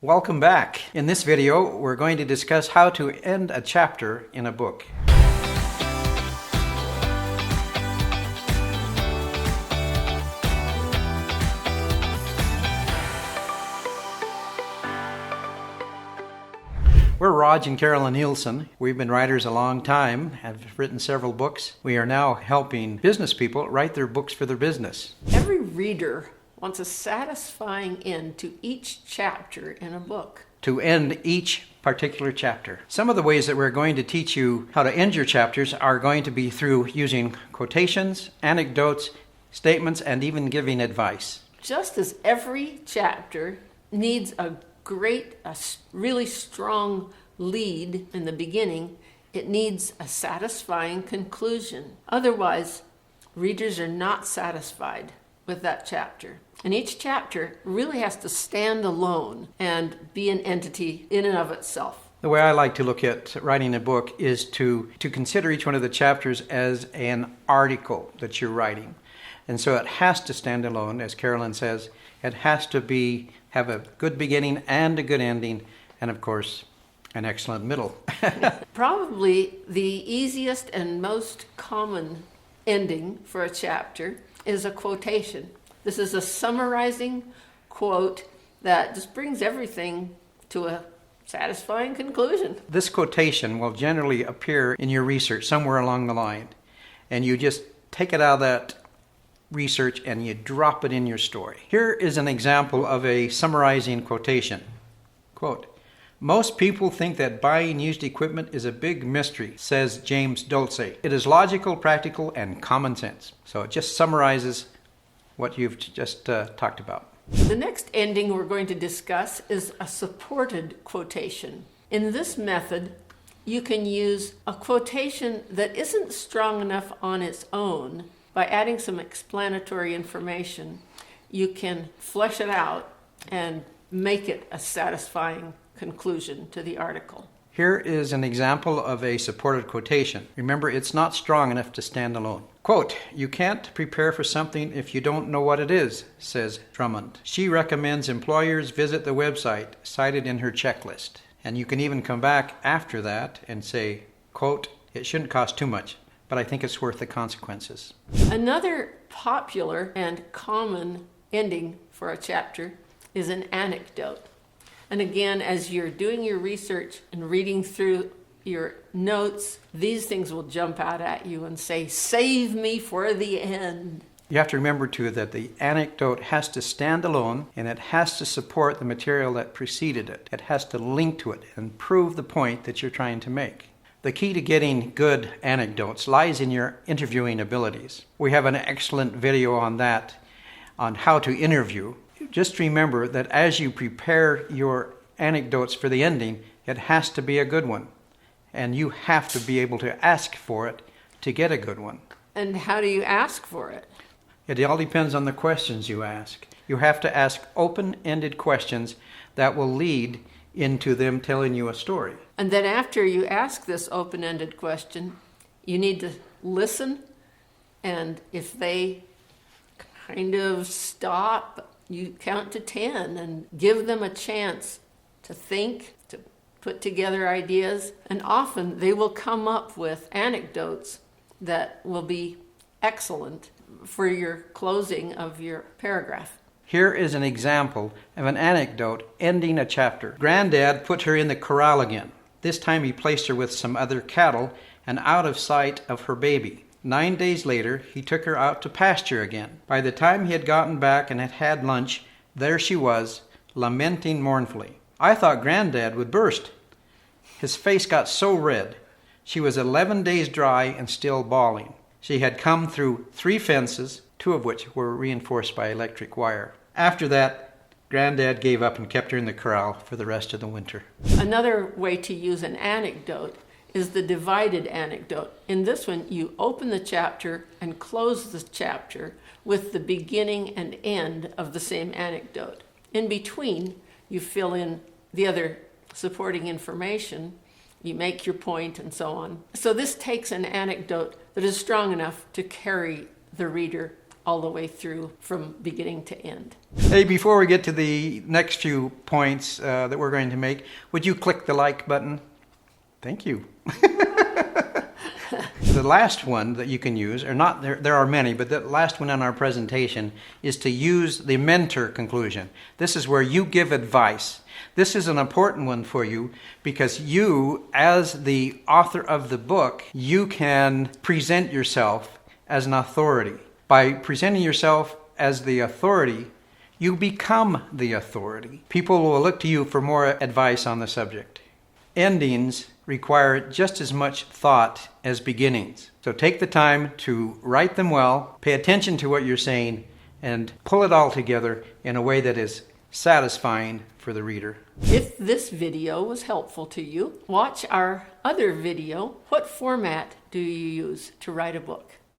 Welcome back. In this video, we're going to discuss how to end a chapter in a book. We're Raj and Carolyn Nielsen. We've been writers a long time, have written several books. We are now helping business people write their books for their business. Every reader wants a satisfying end to each chapter in a book. To end each particular chapter. Some of the ways that we're going to teach you how to end your chapters are going to be through using quotations, anecdotes, statements, and even giving advice. Just as every chapter needs a really strong lead in the beginning, it needs a satisfying conclusion. Otherwise, readers are not satisfied with that chapter. And each chapter really has to stand alone and be an entity in and of itself. The way I like to look at writing a book is to consider each one of the chapters as an article that you're writing. And so it has to stand alone, as Carolyn says. It has to have a good beginning and a good ending, and of course, an excellent middle. Probably the easiest and most common ending for a chapter is a quotation. This is a summarizing quote that just brings everything to a satisfying conclusion. This quotation will generally appear in your research somewhere along the line, and you just take it out of that research and you drop it in your story. Here is an example of a summarizing quotation. Quote, "Most people think that buying used equipment is a big mystery," says James Dulce. "It is logical, practical, and common sense." So it just summarizes what you've just talked about. The next ending we're going to discuss is a supported quotation. In this method, you can use a quotation that isn't strong enough on its own. By adding some explanatory information, you can flesh it out and make it a satisfying conclusion to the article. Here is an example of a supported quotation. Remember, it's not strong enough to stand alone. Quote, "You can't prepare for something if you don't know what it is," says Drummond. She recommends employers visit the website cited in her checklist. And you can even come back after that and say, quote, "It shouldn't cost too much, but I think it's worth the consequences." Another popular and common ending for a chapter is an anecdote. And again, as you're doing your research and reading through your notes, these things will jump out at you and say, "Save me for the end." You have to remember, too, that the anecdote has to stand alone and it has to support the material that preceded it. It has to link to it and prove the point that you're trying to make. The key to getting good anecdotes lies in your interviewing abilities. We have an excellent video on that, on how to interview. Just remember that as you prepare your anecdotes for the ending, it has to be a good one. And you have to be able to ask for it to get a good one. And how do you ask for it? It all depends on the questions you ask. You have to ask open-ended questions that will lead into them telling you a story. And then after you ask this open-ended question, you need to listen, and if they kind of stop, you count to 10 and give them a chance to think, to put together ideas, and often they will come up with anecdotes that will be excellent for your closing of your paragraph. Here is an example of an anecdote ending a chapter. Granddad put her in the corral again. This time he placed her with some other cattle and out of sight of her baby. 9 days later, he took her out to pasture again. By the time he had gotten back and had had lunch, there she was, lamenting mournfully. I thought Granddad would burst. His face got so red. She was 11 days dry and still bawling. She had come through 3 fences, 2 of which were reinforced by electric wire. After that, Granddad gave up and kept her in the corral for the rest of the winter. Another way to use an anecdote is the divided anecdote. In this one, you open the chapter and close the chapter with the beginning and end of the same anecdote. In between, you fill in the other supporting information, you make your point, and so on. So this takes an anecdote that is strong enough to carry the reader all the way through from beginning to end. Hey, before we get to the next few points that we're going to make, would you click the like button? Thank you. The last one that you can use, or not, there are many, but the last one on our presentation is to use the mentor conclusion. This is where you give advice. This is an important one for you because you, as the author of the book, you can present yourself as an authority. By presenting yourself as the authority, you become the authority. People will look to you for more advice on the subject. Endings require just as much thought as beginnings. So take the time to write them well, pay attention to what you're saying, and pull it all together in a way that is satisfying for the reader. If this video was helpful to you, watch our other video, What Format Do You Use to Write a Book?